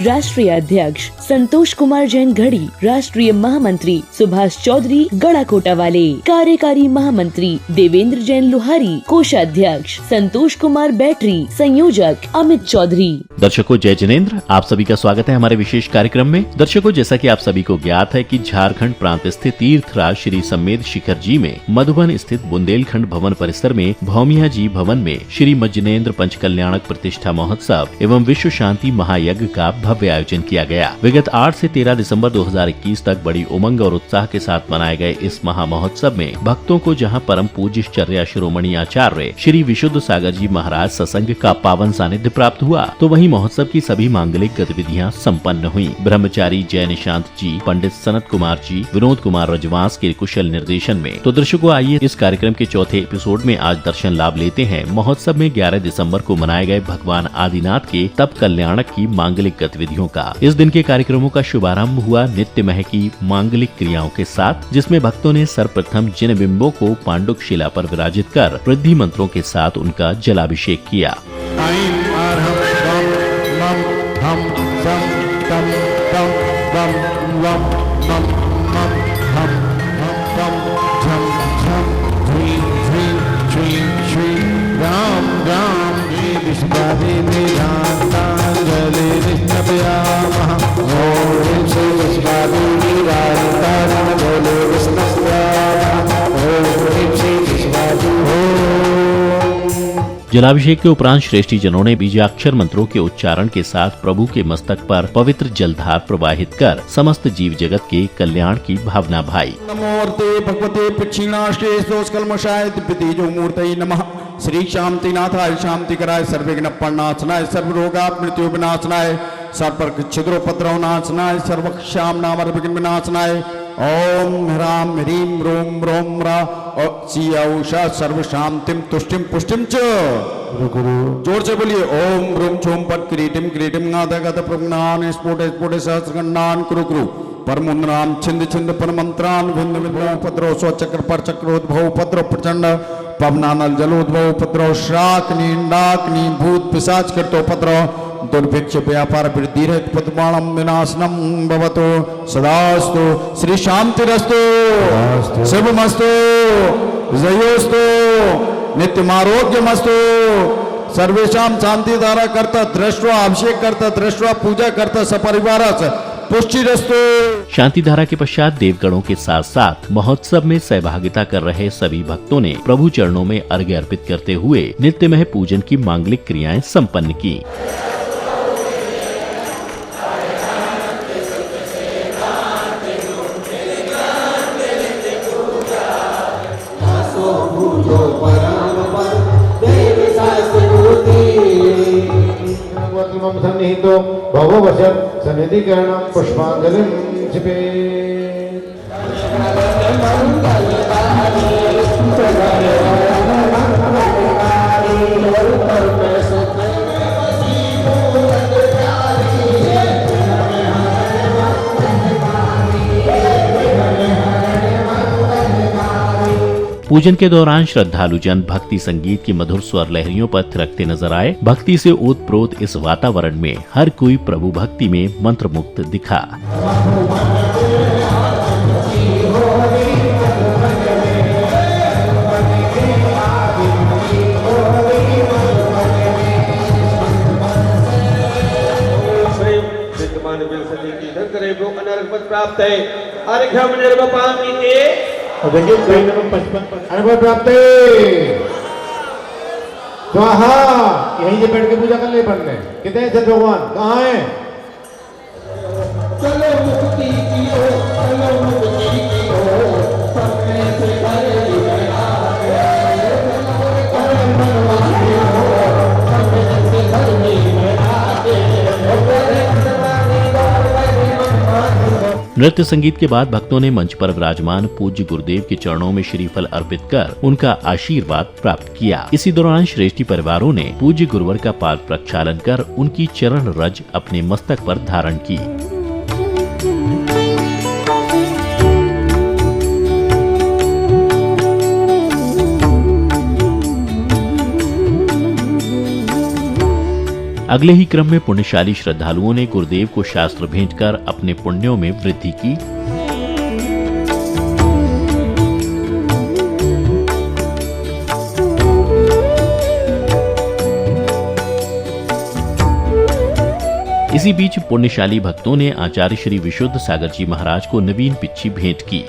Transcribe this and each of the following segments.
राष्ट्रीय अध्यक्ष संतोष कुमार जैन घड़ी, राष्ट्रीय महामंत्री सुभाष चौधरी गड़ा कोटावाले, कार्यकारी महामंत्री देवेंद्र जैन लुहारी, कोषाध्यक्ष संतोष कुमार बैटरी, संयोजक अमित चौधरी। दर्शकों जय जिनेन्द्र, आप सभी का स्वागत है हमारे विशेष कार्यक्रम में। दर्शकों जैसा कि आप सभी को ज्ञात है कि झारखंड प्रांत स्थित तीर्थराज श्री सम्मेद शिखर जी में मधुबन स्थित बुंदेलखंड भवन परिसर में भौमिया जी भवन में श्री मज्जनेन्द्र पंचकल्याणक प्रतिष्ठा महोत्सव एवं विश्व शांति महायज्ञ का भव्य आयोजन किया गया। विगत 8 से 13 दिसंबर 2021 तक बड़ी उमंग और उत्साह के साथ मनाए गए इस महा महोत्सव में भक्तों को जहां परम पूज्य चर्या शिरोमणि आचार्य श्री विशुद्ध सागर जी महाराज सत्संग का पावन सानिध्य प्राप्त हुआ, तो वहीं महोत्सव की सभी मांगलिक गतिविधियां संपन्न हुई। ब्रह्मचारी जय निशांत जी, पंडित सनत कुमार जी, विनोद कुमार रजवांस के कुशल निर्देशन में। तो दर्शकों आइए इस कार्यक्रम के चौथे एपिसोड में आज दर्शन लाभ लेते हैं महोत्सव में 11 दिसंबर को मनाए गए भगवान आदिनाथ के तप कल्याणक की मांगलिक गतिविधियों का। इस दिन के कार्यक्रमों का शुभारंभ हुआ नित्यमय की मांगलिक क्रियाओं के साथ, जिसमें भक्तों ने सर्वप्रथम जिन बिंबों को पांडुक शिला पर विराजित कर वृद्धि मंत्रों के साथ उनका जलाभिषेक किया। जलाभिषेक के उपरांत श्रेष्ठी जनों ने बीजाक्षर मंत्रों के उच्चारण के साथ प्रभु के मस्तक पर पवित्र जलधार प्रवाहित कर समस्त जीव जगत के कल्याण की भावना भाई। नमोर्ते भगवते पिछीणाष्टे सोस्कलमशाय दिव्यतेजो मूर्तये नमः। श्री शांतिनाथाय शांतिकराय सर्वविघ्न प्रणाशनाय सर्वरोगा मृत्यु विनाशनाय सर्व छिद्रोपद्रव नाशनाय सर्वक्षाम नामर विघ्न विनाशनाय ओम ह्राम ह्रीम रोम रोम रा सिया सर्व शांतिम तुष्टिम पुष्टिम च। जोर से बोलिए ओम रूम छोम पट क्रीटिम क्रीटिम गाद प्रज्ञान स्फोटे स्फोटे सहस्रगंडान कुरु कुरु परमुन्द्राम छिंद छिंद परमंत्रान भिन्न भिन्न उपद्रव स्वचक्र पर चक्रोद्भव उपद्रव प्रचंड पवनानल जलोद्भव उपद्रव श्राकनी डाकनी भूत पिशाच कृतोपद्रव दुर्भिक्ष व्यापार वृद्धि रहित पद्माणम विनाशनम भवतो सदास्तु श्री शांतिरस्तु शुभमस्तु जयोस्तु नित्यमारोग्यमस्तु सर्वेषां शांति धारा करता दृष्टवा अभिषेक करता दृष्टवा पूजा करता सपरिवार पुष्टिरस्तु। शांति धारा के पश्चात देवगणों के साथ साथ महोत्सव में सहभागिता कर रहे सभी भक्तों ने प्रभु चरणों में अर्घ्य अर्पित करते हुए नित्यमय पूजन की मांगलिक क्रियाएं संपन्न की। सन्निहितो भववशत् सन्निधिकरणं पुष्पांजलिं क्षिपेत्। पूजन के दौरान श्रद्धालु जन भक्ति संगीत की मधुर स्वर लहरियों पर थिरकते नजर आए। भक्ति से ओतप्रोत इस वातावरण में हर कोई प्रभु भक्ति में मंत्रमुग्ध दिखा। प्राप्त है और देखिए 55 अनुभव प्राप्त स्वाहा। यहीं से बैठ के पूजा कर ले बनने कितने हैं भगवान, कहाँ हैं? चलो मुक्ति की ओर, चलो मुक्ति की ओर, सपने से भरे नृत्य संगीत के बाद भक्तों ने मंच पर विराजमान पूज्य गुरुदेव के चरणों में श्रीफल अर्पित कर उनका आशीर्वाद प्राप्त किया। इसी दौरान श्रेष्ठी परिवारों ने पूज्य गुरुवर का पाद प्रक्षालन कर उनकी चरण रज अपने मस्तक पर धारण की। अगले ही क्रम में पुण्यशाली श्रद्धालुओं ने गुरुदेव को शास्त्र भेंट कर अपने पुण्यों में वृद्धि की। इसी बीच पुण्यशाली भक्तों ने आचार्य श्री विशुद्ध सागर जी महाराज को नवीन पिच्छी भेंट की।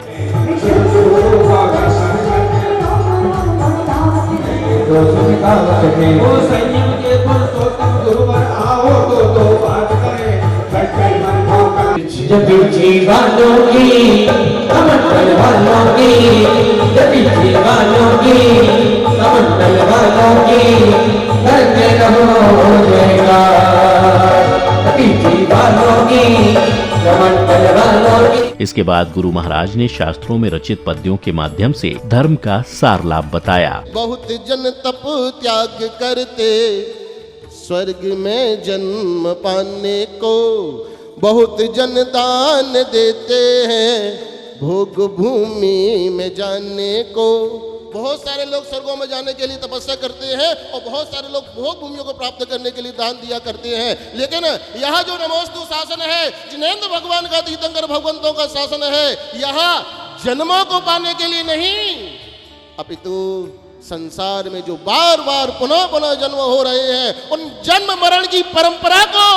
इसके बाद गुरु महाराज ने शास्त्रों में रचित पद्यों के माध्यम से धर्म का सार लाभ बताया। बहुत जन तप त्याग करते स्वर्ग में जन्म पाने को, बहुत जन दान देते हैं भोग भूमि में जाने को। बहुत सारे लोग स्वर्गों में जाने के लिए तपस्या करते हैं और बहुत सारे लोग भोग भूमियों को प्राप्त करने के लिए दान दिया करते हैं। लेकिन यहाँ जो नमोस्तु शासन है, जिनेंद्र भगवान का तीर्थंकर भगवंतों का शासन है, यहाँ जन्मों को पाने के लिए नहीं, अपितु संसार में जो बार बार पुनः पुनः जन्म हो रहे हैं, उन जन्म मरण की परंपरा को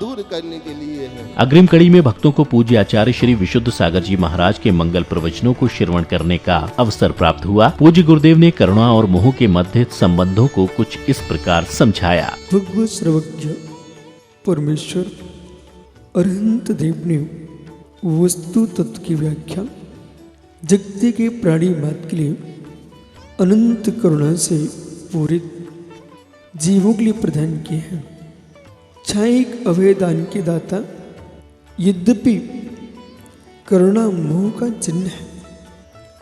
दूर करने के लिए है। अग्रिम कड़ी में भक्तों को पूज्य आचार्य श्री विशुद्ध सागर जी महाराज के मंगल प्रवचनों को श्रवण करने का अवसर प्राप्त हुआ। पूज्य गुरुदेव ने करुणा और मोह के मध्य संबंधों को कुछ इस प्रकार समझाया। भगवत सर्वज्ञ परमेश्वर अनंत देव ने वस्तु तत्व की व्याख्या जगत के प्राणी मात्र के लिए अनंत करुणा से पूरित जीवों के लिए प्रदान किए हैं। छायिक अभयदान के दाता यद्यपि करुणा मोह का चिन्ह है,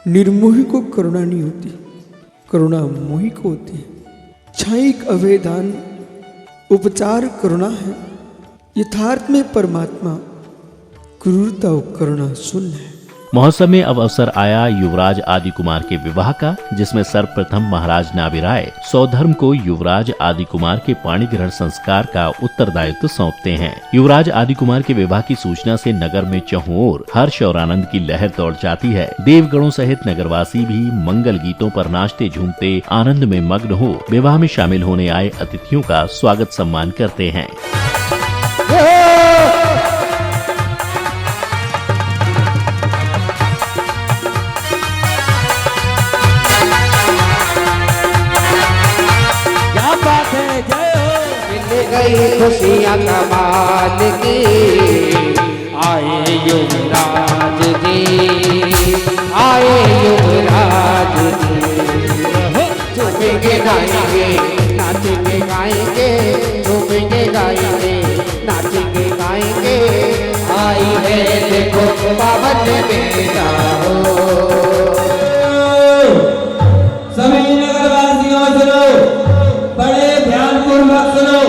निर्मोही को करुणा नहीं होती, करुणा मोही को होती है। छायिक अभयदान उपचार करुणा है, यथार्थ में परमात्मा क्रूरता और करुणा शून्य है। महोत्सव में अब अवसर आया युवराज आदि कुमार के विवाह का, जिसमें सर्वप्रथम महाराज नाभिराय सौधर्म को युवराज आदि कुमार के पाणी ग्रहण संस्कार का उत्तरदायित्व सौंपते हैं। युवराज आदि कुमार के विवाह की सूचना से नगर में चहुओर हर्ष और आनंद की लहर दौड़ जाती है। देवगणों सहित नगरवासी भी मंगल गीतों पर नाचते झूमते आनंद में मग्न हो विवाह में शामिल होने आए अतिथियों का स्वागत सम्मान करते हैं। खुशियाँ कमाल की आए युवराज जी, आए युवराज जी। झूमेंगे गाएंगे नाचेंगे गाएंगे, झूमेंगे गाएंगे नाचेंगे गाएंगे। आई है देखो पावन बेटा हो। सभी नगरवासियों सुनो, बड़े ध्यानपूर्वक सुनो,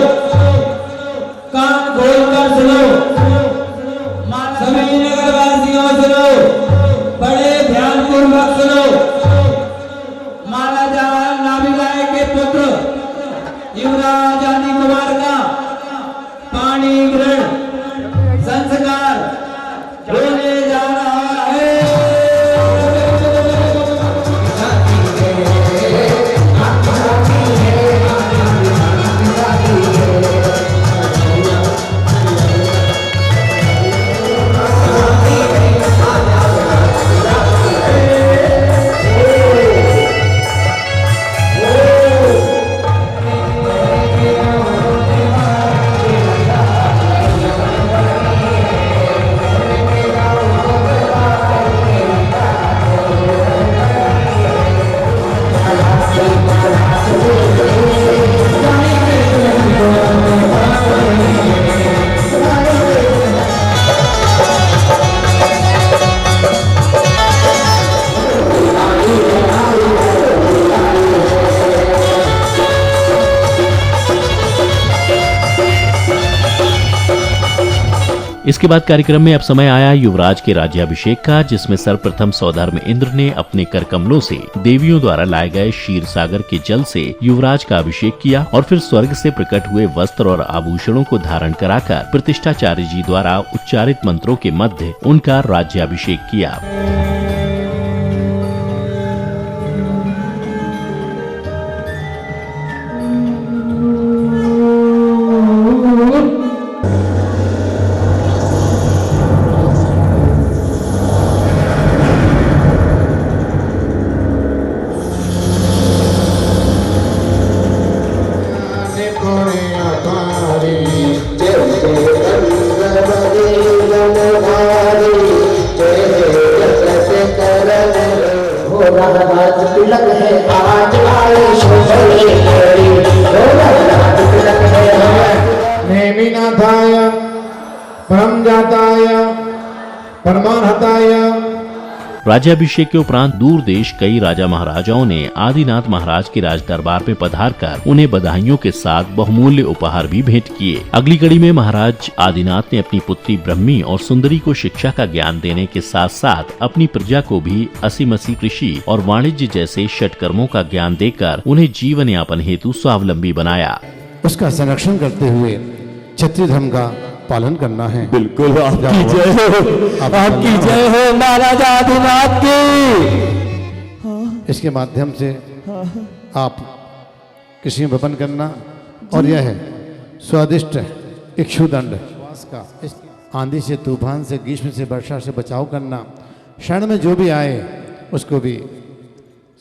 कान खोलकर सुनो, सभी नगरवासियों सुनो। इसके बाद कार्यक्रम में अब समय आया युवराज के राज्याभिषेक का, जिसमें सर्वप्रथम सौधर्म इंद्र ने अपने कर कमलों से देवियों द्वारा लाए गए क्षीर सागर के जल से युवराज का अभिषेक किया और फिर स्वर्ग से प्रकट हुए वस्त्र और आभूषणों को धारण कराकर प्रतिष्ठाचार्य जी द्वारा उच्चारित मंत्रों के मध्य उनका राज्याभिषेक किया। नेमिनाथाय परमजाताय परमानहताय। राज्याभिषेक के उपरांत दूर देश कई राजा महाराजाओं ने आदिनाथ महाराज के राज दरबार में पधारकर उन्हें बधाइयों के साथ बहुमूल्य उपहार भी भेंट किए। अगली कड़ी में महाराज आदिनाथ ने अपनी पुत्री ब्रह्मी और सुंदरी को शिक्षा का ज्ञान देने के साथ साथ अपनी प्रजा को भी असीमसी कृषि और वाणिज्य जैसे षटकर्मों का ज्ञान देकर उन्हें जीवन यापन हेतु स्वावलंबी बनाया। उसका संरक्षण करते हुए क्षत्रिय धर्म का पालन करना है। बिल्कुल आपकी जय हो, आपकी जय हो महाराज आदिनाथ की। इसके माध्यम से आप कृषि में वपन करना और यह है स्वादिष्ट इक्षुदंड का इस आंधी से, तूफान से, ग्रीष्म से, वर्षा से बचाव करना, शरण में जो भी आए उसको भी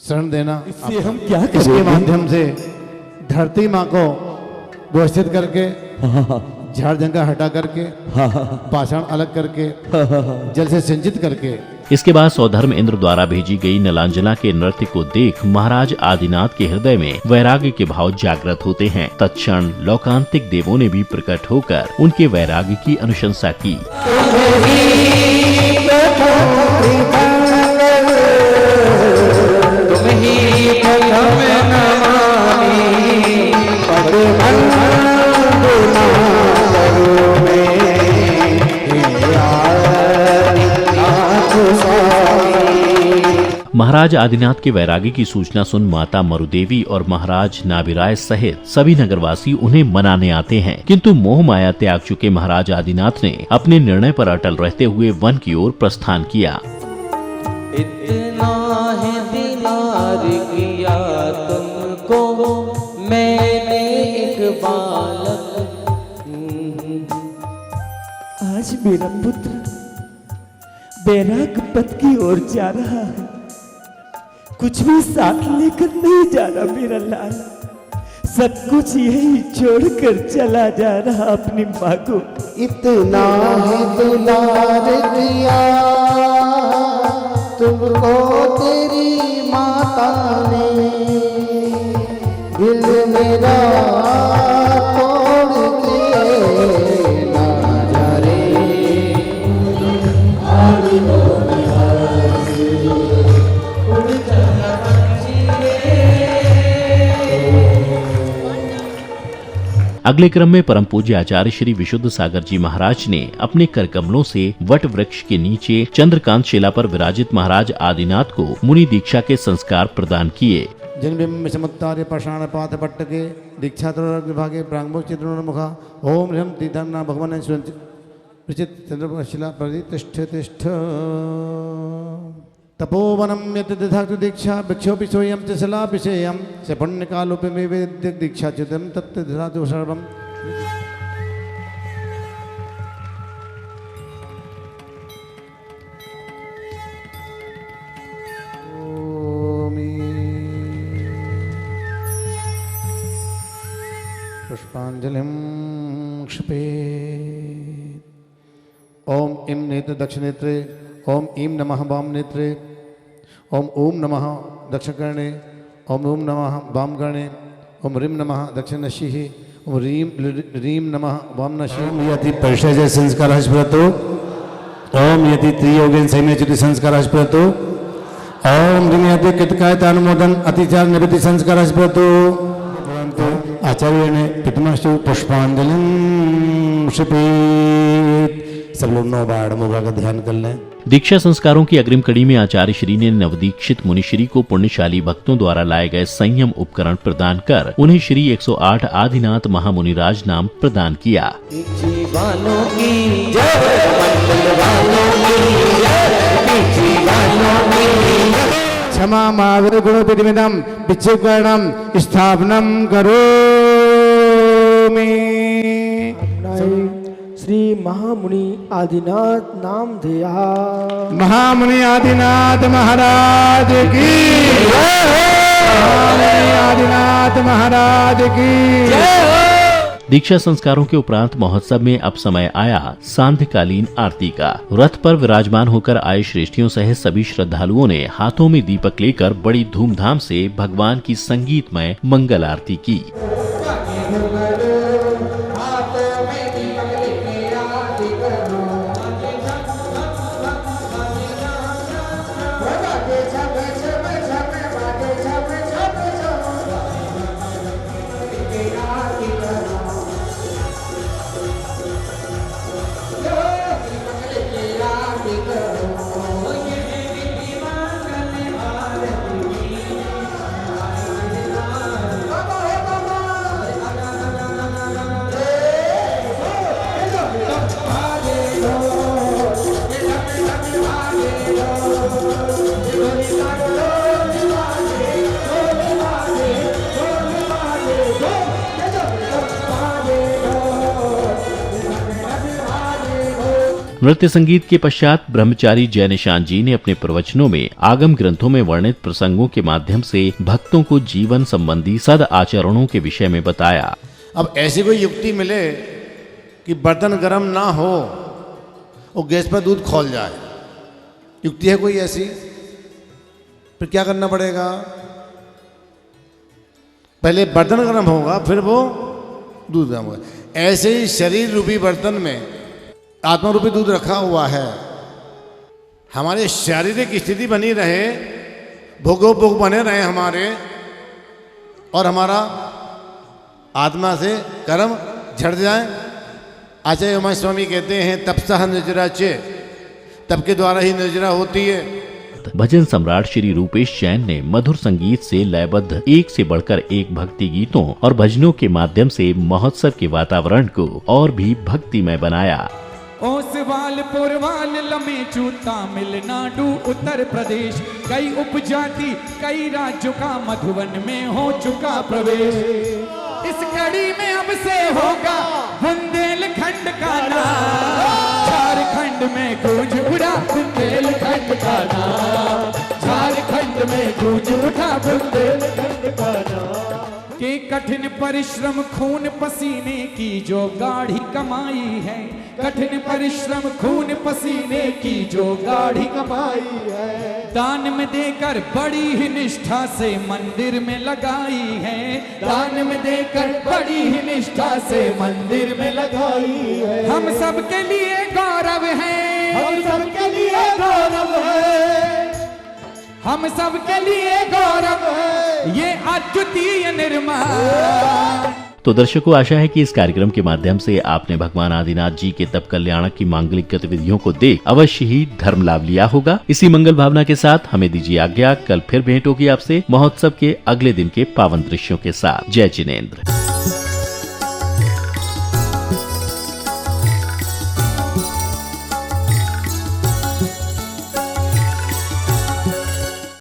शरण देना। इससे हम क्या करें? इसके माध्यम से धरती माँ को व्यवस्थित करके, झाड़ जंगल हटा करके, पाषाण अलग करके, जल से सिंचित करके। इसके बाद सौधर्म इंद्र द्वारा भेजी गई नलांजना के नृत्य को देख महाराज आदिनाथ के हृदय में वैराग्य के भाव जागृत होते हैं। तत्क्षण लौकांतिक देवों ने भी प्रकट होकर उनके वैराग्य की अनुशंसा की। महाराज आदिनाथ के वैराग्य की सूचना सुन माता मरुदेवी और महाराज नाभिराय सहित सभी नगरवासी उन्हें मनाने आते हैं, किंतु मोह माया त्याग चुके महाराज आदिनाथ ने अपने निर्णय पर अटल रहते हुए वन की ओर प्रस्थान किया। इतना है दीदार किया तुमको मैंने एक बालक। आज मेरा पुत्र बैराग पथ की ओर जा रहा है, कुछ भी साथ लेकर नहीं जा रहा मेरा लाल, सब कुछ यही छोड़कर चला जा रहा अपनी माँ को। इतना है दुलार किया तुमको तेरी माता ने, दिल मेरा तोड़ के ना जा रे। अगले क्रम में परम पूज्य आचार्य श्री विशुद्ध सागर जी महाराज ने अपने कर कमलों से वट वृक्ष के नीचे चंद्रकांत शिला पर विराजित महाराज आदिनाथ को मुनि दीक्षा के संस्कार प्रदान किए। जन्म समुत्तार्य पाषाण पात पट्टके दीक्षा विभागे प्रांगमुख चित्रणमुखा ओम ह्रम तीधर्ना भगवान चंद्रशिला प्रतिष्ठ तिष्ठ तपोवनम यत् दधातु दीक्षा भिक्षोपि सोयम च शिलाभिषेयम स पुण्यकालोपि मे वेद्य दीक्षा च्युतम तत् दधातु सर्वम। पुष्पांजलिं क्षिपेत्। ओम इम नेत्र दक्षिणेत्रे, ओम ईम नमः वाम नेत्रे, ओम नमः दक्षिणकर्णे, ओम नमः वाम कर्णे, ओम रीम नमः दक्षिणशिः, ओम रीम नमः वाम नशिः। यदि परिषय संस्कार स्मृतो, ओम यदि त्रियोगेन सैन्यच्युति संस्कार स्मृतो, ओम रीम यदि कृतकायतानुमोदन अतिचार निवृत्ति संस्कार स्मृतो। आचार्य ने पितृमस्तु पुष्पांजलिं क्षिपेत्। सब लोग 9 बार मुगा का ध्यान कर लें। दीक्षा संस्कारों की अग्रिम कड़ी में आचार्य श्री ने नवदीक्षित मुनिश्री को पुण्यशाली भक्तों द्वारा लाए गए संयम उपकरण प्रदान कर उन्हें श्री 108 आदिनाथ महामुनिराज नाम प्रदान किया। जीवानों की जय, मंडल वालों की जय, जीवानों की क्षमा माधुर गुण विधिमिदम विच्छेदम स्थापनम करो श्री महामुनि आदिनाथ नाम दिया। महामुनि आदिनाथ महाराज की महामुनि आदिनाथ महाराज की। दीक्षा संस्कारों के उपरांत महोत्सव में अब समय आया सांध्यकालीन आरती का। रथ पर विराजमान होकर आए श्रेष्ठियों सहित सभी श्रद्धालुओं ने हाथों में दीपक लेकर बड़ी धूमधाम से भगवान की संगीतमय मंगल आरती की। नृत्य संगीत के पश्चात ब्रह्मचारी जय निशान जी ने अपने प्रवचनों में आगम ग्रंथों में वर्णित प्रसंगों के माध्यम से भक्तों को जीवन संबंधी सद आचरणों के विषय में बताया। अब ऐसी कोई युक्ति मिले कि बर्तन गर्म ना हो और गैस पर दूध खौल जाए, युक्ति है कोई ऐसी? फिर क्या करना पड़ेगा? पहले बर्तन गर्म होगा फिर वो दूध गर्म होगा। ऐसे ही शरीर रूपी बर्तन में आत्मा रूपी दूध रखा हुआ है। हमारे शारीरिक स्थिति बनी रहे, भोगोपभोग बने रहे हमारे, और हमारा आत्मा से कर्म झड़ जाए। आचार्य उमा स्वामी कहते हैं तपसह निर्जराचे, तप के द्वारा ही निर्जरा होती है। भजन सम्राट श्री रूपेश जैन ने मधुर संगीत से लयबद्ध एक से बढ़कर एक भक्ति गीतों और भजनों के माध्यम से महोत्सव के वातावरण को और भी भक्तिमय बनाया। ओसवालपुर वाल लमे चूता तमिलनाडु उत्तर प्रदेश, कई उपजाति कई राज्यों का मधुबन में हो चुका प्रवेश। इस कड़ी में अब से होगा बुंदेलखंड का नाम, झारखंड में गूंज उड़ा बुंदेलखंड का नाम, झारखंड में गूंज उठा बुंदेलखंड का नाम। के कठिन परिश्रम खून पसीने की जो गाढ़ी कमाई है, कठिन परिश्रम खून पसीने की जो गाढ़ी कमाई है, दान में देकर बड़ी ही निष्ठा से मंदिर में लगाई है, दान में देकर बड़ी ही निष्ठा से मंदिर में लगाई है। हम सबके लिए गौरव है, हम सबके लिए गौरव है, हम सबके लिए गौरव है, ये अद्वितीय निर्माण। तो दर्शकों, आशा है कि इस कार्यक्रम के माध्यम से आपने भगवान आदिनाथ जी के तप कल्याणक की मांगलिक गतिविधियों को देख अवश्य ही धर्म लाभ लिया होगा। इसी मंगल भावना के साथ हमें दीजिए आज्ञा। कल फिर भेंट होगी आपसे महोत्सव के अगले दिन के पावन दृश्यों के साथ। जय जिनेंद्र।